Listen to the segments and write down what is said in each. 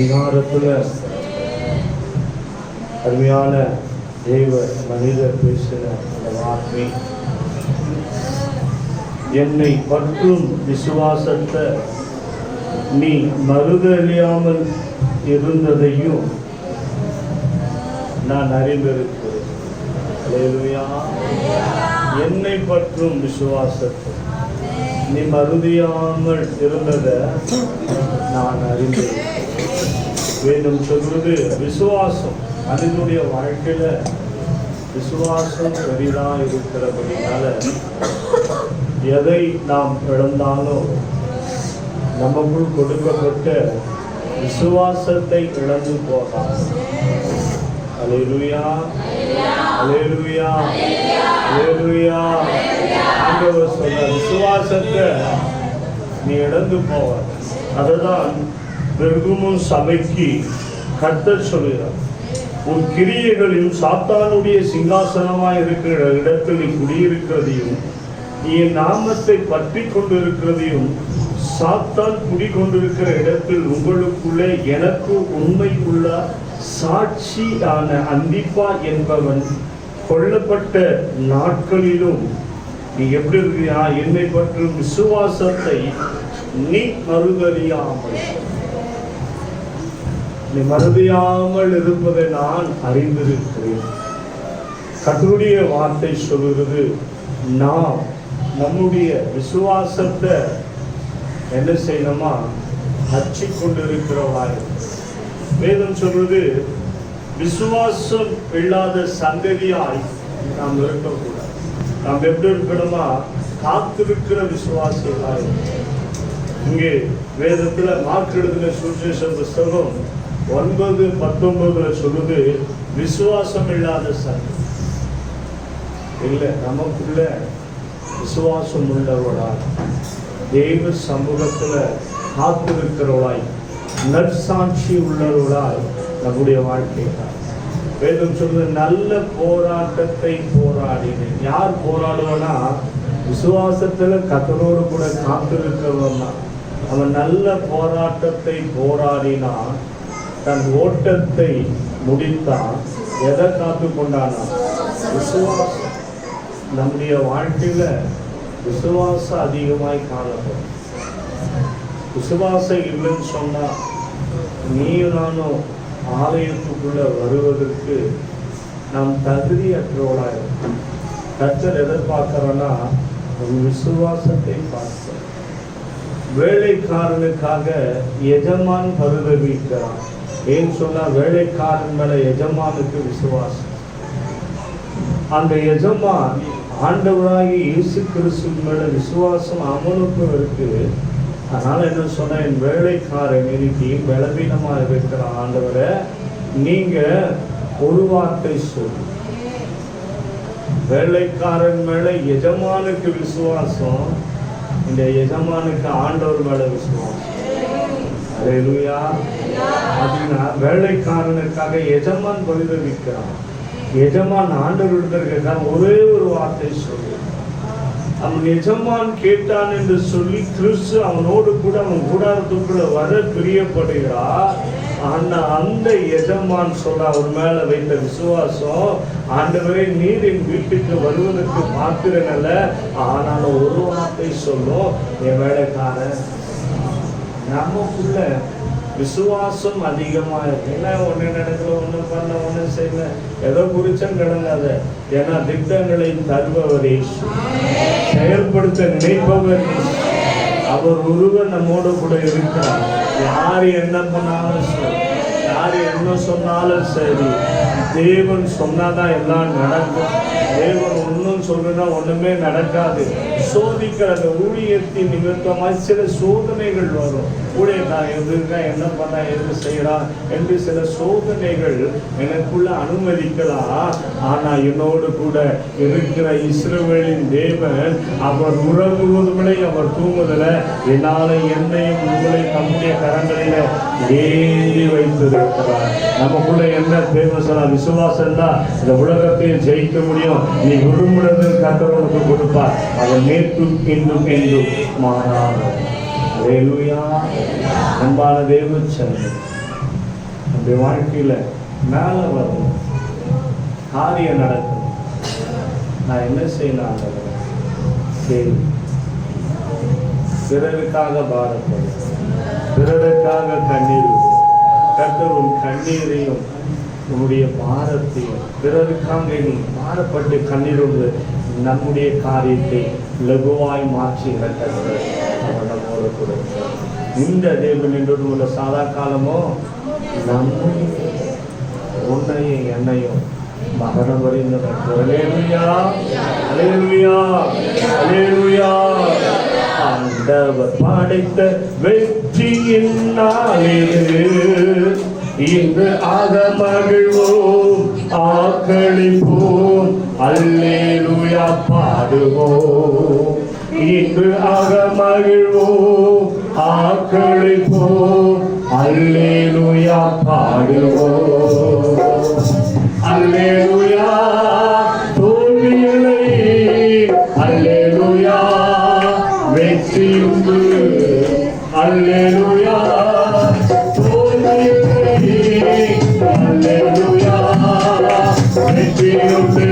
அதிகாரத்துல அருமையான தேவ மனிதர் பேசின அந்த வார்த்தை, என்னை பற்றும் விசுவாசத்தை நீ மறுதலியாமல் இருந்ததையும் நான் அறிந்திருக்கிறேன். அல்லேலூயா. என்னை பற்றும் விசுவாசத்தை நீ மறுதியாமல் இருந்ததை நான் அறிந்திருக்கிறேன். வேதம் சொல்வது விசுவாசம் மனிதனுடைய வாழ்க்கையில விசுவாசம் பெரிதா இருக்கிறபடினால எதை நாம் இழந்தாலும் நமக்குள் கொடுக்கப்பட்ட விசுவாசத்தை இழந்து போகலாம். அல்லேலூயா, அல்லேலூயா, அல்லேலூயா. ஆண்டவர் சொல்ற விசுவாசத்தை நீ இழந்து போவார். அதுதான் பெருகுமும் சபைக்கு கர்த்தர் சொல்கிறார், உன் கிரியைகளில் சாத்தானுடைய சிங்காசனமாய் இருக்கிற இடத்தில் நீ குடியிருக்கிறதையும் நீ என் நாமத்தை பற்றி கொண்டிருக்கிறதையும் சாத்தான் குடிக்கொண்டிருக்கிற இடத்தில் உங்களுக்குள்ளே எனக்கு உண்மை உள்ள சாட்சியான அந்திப்பா என்பவன் கொல்லப்பட்ட நாட்களிலும் நீ எப்படி இருக்கிறா? என்னை பற்றும் விசுவாசத்தை நீ மறுதியாமல் இருப்பதை நான் அறிந்திருக்கிறேன். கர்த்தருடைய வார்த்தை சொல்கிறது, நாம் நம்முடைய விசுவாசத்தை என்ன செய்யணுமா? அச்சிக்கொண்டிருக்கிறவளாய். வேதம் சொல்றது, விசுவாசம் இல்லாத சந்ததியாய் நாம் இருக்கக்கூடாது. நாம் எப்படி இருக்கணுமா? காத்திருக்கிற விசுவாசிகளாய். இங்கே வேதத்துல மார்க் எழுதின சுவிசேஷ புஸ்தகம் 9:19 சொல்லுது, விசுவாசம் இல்லாத சந்ததி இல்லை. நமக்குள்ள விசுவாசம் உள்ளவர்களாய் தெய்வ சமூகத்துல காத்திருக்கிறவளாய் நற்சாட்சி உள்ளவர்களாய் நம்முடைய வாழ்க்கைதான். வேதம் சொல்றது, நல்ல போராட்டத்தை போராடினேன். யார் போராடுவனா? விசுவாசத்துல கர்த்தரோடு கூட காத்திருக்கிறவன். அவன் நல்ல போராட்டத்தை போராடினான், தன் ஓட்டத்தை முடித்தான். எதை காத்து கொண்டானா? விசுவாசம். நம்முடைய வாழ்க்கையில விசுவாசம் அதிகமாய் காணப்படும். விசுவாசம் இல்லைன்னு சொன்னா நீயும் நானும் ஆலயத்துக்குள்ள வருவதற்கு நாம் தகுதியற்றவளாக இருக்கும். கர்த்தர் எதிர்பார்க்கிறோன்னா விசுவாசத்தை பார்க்க. வேலைக்காரனுக்காக எஜமான் பரிதவிக்கிறான். ஏன்னு சொன்னா வேலைக்காரன் மேல எஜமானுக்கு விசுவாசம். அந்த எஜமான் ஆண்டவராகி இயேசு கிறிஸ்து மேல விசுவாசம் அவனுக்கு இருக்கு. அதனால என்ன சொன்ன, என் வேலைக்காரன் இன்னைக்கு பலவீனமா இருக்கிற ஆண்டவரை நீங்க ஒரு வார்த்தை சொல்லு. வேலைக்காரன் மேல எஜமானுக்கு விசுவாசம், இந்த எஜமானுக்கு ஆண்டவர் மேல விசுவாசம். அல்லேலூயா. அப்படின்னா வேலைக்காரனுக்காக எஜமான் பரிதவிக்கிறான். எஜமான் ஆண்டவருக்காக ஒரே ஒரு வார்த்தை சொல்லு. அவன் எஜமான் கேட்டான் என்று சொல்லி கிறிஸ்து அவனோடு கூட அவன் கூடாரத்துக்குள்ள வர பிரியப்படுகிறார். ஆனா அந்த எஜமான் சொல்ற அவர் மேல வைத்த விசுவாசம், ஆண்டவரே நீர் என் வீட்டுக்கு வருவதற்கு மாத்திரன் அல்ல, ஆனாலும் ஒரு வார்த்தை சொல்லும், என் வேலைக்காரன். நமக்குள்ள விசுவாசம் அதிகமா இருக்கு. என்ன ஒண்ணு நடக்கல, ஒண்ணு பண்ண, ஒண்ணு செய்யல, ஏதோ குறிச்சும் கிடங்காத. ஏன்னா திட்டங்களை தருபவரே, செயல்படுத்த நினைப்பவர் அவர் ஒருவர் நம்மோடு கூட இருக்கிறார். யாரு என்ன பண்ணாலும் சரி, யாரு என்ன சொன்னாலும் சரி, தேவன் சொன்னாதான் எல்லாம் நடக்கும். தேவன் ஒன்றும் சொல்றா ஒண்ணுமே நடக்காது. சோதிக்கிற அந்த ஊழியத்தின் நிமித்தமாய் சில சோதனைகள் வரும். ஊழியர் எதுக்கா என்ன பண்ண, எது செய்யறான் என்று சில சோதனைகள் எனக்குள்ள அனுமதிக்கலாம். ஆனா என்னோடு கூட இருக்கிற இஸ்ரவேலின் தேவன் அவர் உறங்குவதுமே அவர் தூங்குதல என்னால என்னையும் உங்களை தம்முடைய கரங்களில ஏந்தி வைத்திருக்கிறார். நமக்குள்ள என்ன தேவன் சொன்னா, விசுவாசம் தான் இந்த உலகத்தையும் ஜெயிக்க முடியும். நீ விரும்புறது கர்த்தருக்கு கொடுப்பார். அவர் நேற்றும் இன்றும் என்றும் மாறாத. அல்லேலூயா. அன்பான தேவ சனமே, அப்படி வாழ்க்கையில மேல வரணும், காரியம் நடக்கணும். நான் என்ன செய்யலாம்? சரி, பிறருக்காக பாரப்படும், பிறருக்காக கண்ணீர். கர்த்தர் உன் கண்ணீரையும் உன்னுடைய பாரத்தையும் பிறருக்காக நீ பாரப்பட்டு கண்ணீரோடு நம்முடைய காரியத்தை லகுவாய் மாற்றுகிற கர்த்தர் அவர் நம்மோடு கூட. இந்த தேவன் என்று உள்ள சாதா காலமோ நம்மையும் உன்னையும் என்னையும் மரணம் வரைந்த ஆண்டவர் படைத்த வெற்றியின் நாளில் இன்று ஆக மகிழ்வோம், ஆக்களிப்போம், அல்லேலூயா பாடுவோம். இன்று ஆக மகிழ்வோம், ஆக்களிப்போம், அல்லேலூயா பாடுவோம். அல்லேலூயா தோல்வியில்லை, அல்லேலூயா வெற்றியுண்டு, அல்லேலூயா தோல்வியில்லை, அல்லேலூயா வெற்றியுண்டு.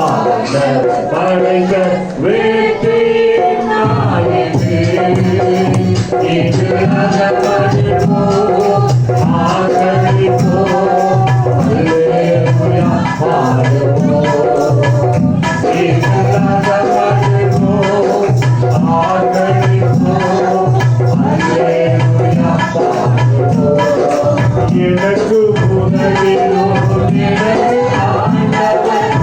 ஆண்டவர் படைத்த வெற்றியின் நாளில் இன்று மகிழ்வோம், ஆக்களிப்போம், அல்லேலூயா பாடுவோம். இன்று மகிழ்வோம், ஆக்களிப்போம், அல்லேலூயா பாடுவோம். எனக்கு உதவியோம், எனக்கு ஆண்டவர்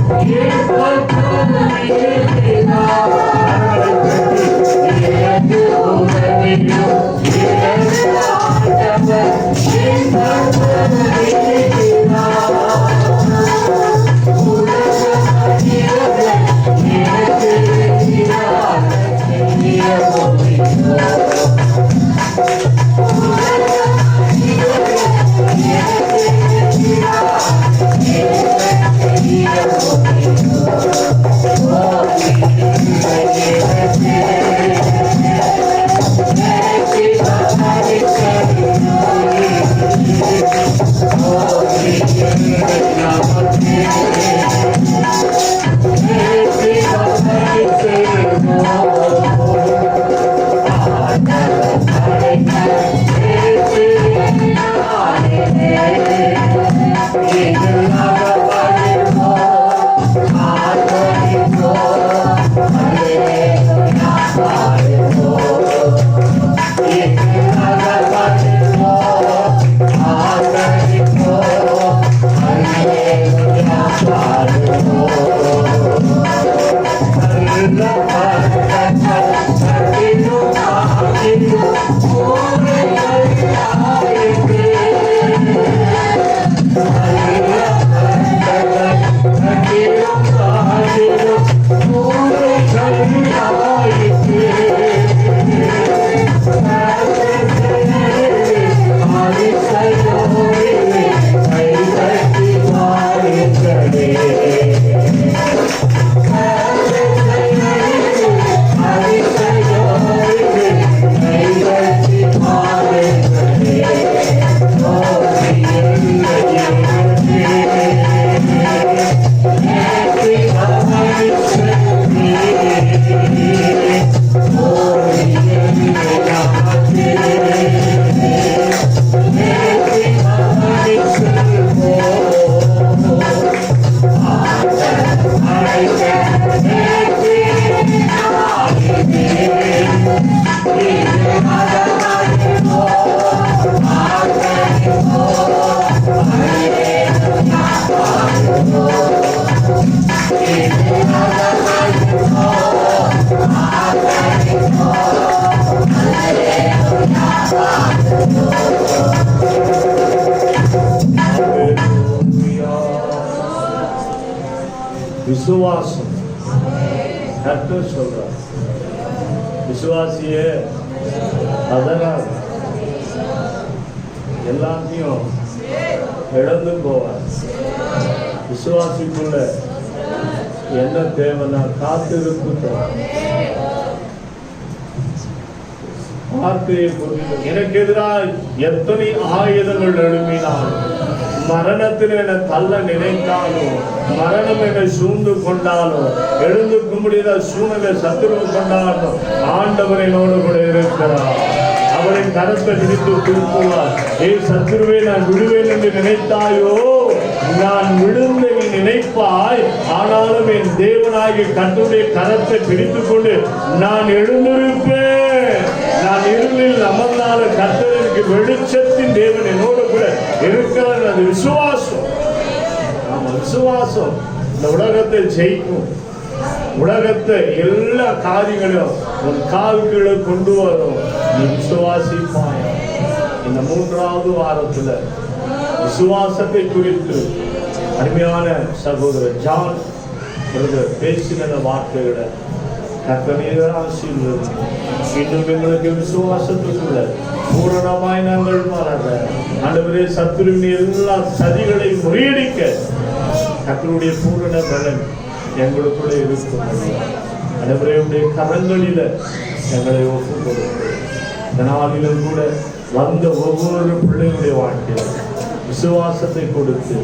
எப்போதும் இருக்கிறார். எனக்கு உதவியோம், எனக்கு ஆண்டவர் எப்போதும் இருக்கிறார். விசுவாசம் கர்த்தர் சொல்றார். விசுவாசியே அதனால் எல்லாத்தையும் இழந்து போவார். விசுவாசிக்குள்ள என்ன தேவைன்னா காத்திருப்பு. வார்த்தையை புரியும். எனக்கு எதிராக எத்தனை ஆயுதங்கள் எழுப்பினாலும், மரணத்தில் என தள்ள நினைத்தாலும், மரணம் என சூழ்ந்து கொண்டாலும், எழுந்துக்க முடியாத சூழ்நிலை சத்துருவு கொண்டாலும், ஆண்டவர் என்னோடு கூட இருக்கிறார். அவரின் கரத்தை பிடித்து திருப்புவார். சத்துருவை நான் விடுவேன் என்று நினைத்தாயோ, நான் விழுந்து நீ நினைப்பாய், ஆனாலும் என் தேவனாகிய கர்த்தருடைய கரத்தை பிடித்துக் கொண்டு நான் எழுந்திருப்பேன். நான் இருளில் அமர்ந்தால கர்த்தருக்கு வெளிச்சத்தின் தேவன் என்னோடு கூட இருக்கிறார். அது விசுவாசம். ஆமா, விசுவாசம் இந்த உலகத்தை ஜெயிக்கும். உலகத்தை எல்லா காரியங்களும் உன் கால்களை கொண்டு வரும். நீ விசுவாசிப்பாய். இந்த 3வது வாரத்துல விசுவாசத்தை குறித்து அருமையான சகோதரர் ஜான் பேசின வார்த்தைகளை கர்த்தர் ஆசீர்வதிங்க. இன்னும் எங்களுக்கு விசுவாசத்துக்குள்ள பூரணமாய் நாங்கள் வளர, ஆண்டவரே சத்துருவின் எல்லா சதிகளை முறியடிக்க கர்த்தருடைய பூரண பலன் எங்களுக்குள்ள இருக்கும். ஆண்டவரே உடைய கரங்களில எங்களை ஒப்புக் கொடுக்கும். இந்த நாளிலும் கூட வந்த ஒவ்வொரு பிள்ளைகளுடைய வாழ்க்கையில் விசுவாசத்தை கொடுத்து,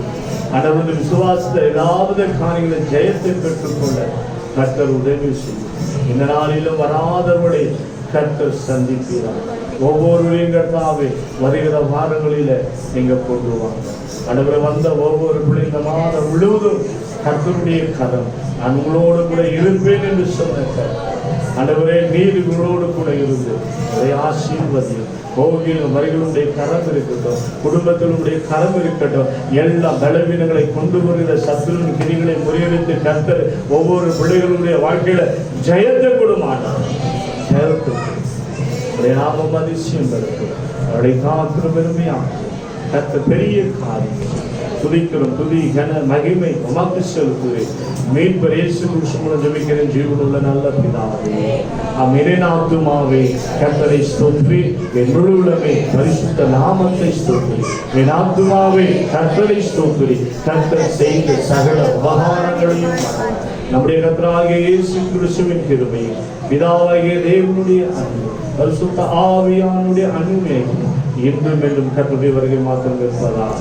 ஆண்டவருடைய விசுவாசத்தை ஏதாவது காரியங்களை ஜெயத்தை பெற்றுக்கொள்ள கர்த்தர் உதவி செய்யும். இந்த நாளிலும் வராதவர்களை கர்த்தர் சந்திக்கிறார். ஒவ்வொருவரையும் கர்த்தாவே வருகிற வாரங்களில நீங்க கொண்டு வாங்க. ஆண்டவரே வந்த ஒவ்வொரு பிள்ளை இந்த மாதம் முழுவதும் கர்த்தருடைய கரம் நான் உங்களோடு கூட இருப்பேன் என்று சொன்ன ஆண்டவரே, நீர் உங்களோடு கூட இருந்து அதை ஆசீர்வதியும். கோவில் வரிகளுடைய கரம் இருக்கட்டும், குடும்பத்தினுடைய கரம் இருக்கட்டும். எல்லா பலவீனங்களை கொண்டு வருகிற சத்துருவின் கிரிகளை முறியடித்து கர்த்தர் ஒவ்வொரு பிள்ளைகளுடைய வாழ்க்கையில ஜெயத்தை கொடுமாட்டார். ஜெயத்தை நாமம் அதிசயம் இருக்கும். அவருடைய காக்கிற பெருமையாக கர்த்தர் பெரிய காரியம் துதிக்கிறோம். துதி கன மகிமை உமக்கு செலுத்துவேன். மீட்பர் இயேசு கிறிஸ்துவின் ஜெபிக்கிறேன் ஜீவனுள்ள நல்ல பிதாவே. ஆமென். ஆத்துமாவே கர்த்தரை ஸ்தோத்திரி, என் முழு உள்ளமே பரிசுத்த நாமத்தை ஸ்தோத்திரி. என் ஆத்துமாவே கர்த்தரை ஸ்தோத்திரி, கர்த்தர் செய்த சகல உபகாரங்களையும் நம்முடைய கர்த்தராகிய இயேசு கிறிஸ்துவின் கிருபை, பிதாவாகிய தேவனுடைய அன்பு, பரிசுத்த ஆவியானுடைய அன்பை இன்றும் என்றும் கர்த்தருடைய வருகை மாத்திரம் இருப்பதாக.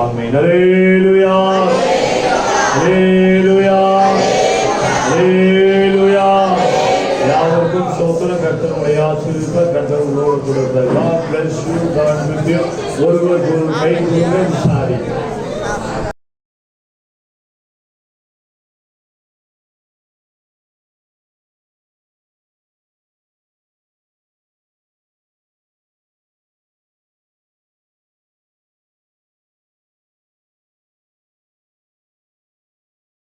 ஆமென். அல்லேலூயா, அல்லேலூயா, அல்லேலூயா. யாவருக்கும் ஸ்தோத்திரம். கர்த்தர் உங்களை ஆசீர்வதிப்பார். கர்த்தர் உங்களோடு கூட இருப்பார். God bless you. God with you. ஒருவர் கை கொடுங்க. சாரி.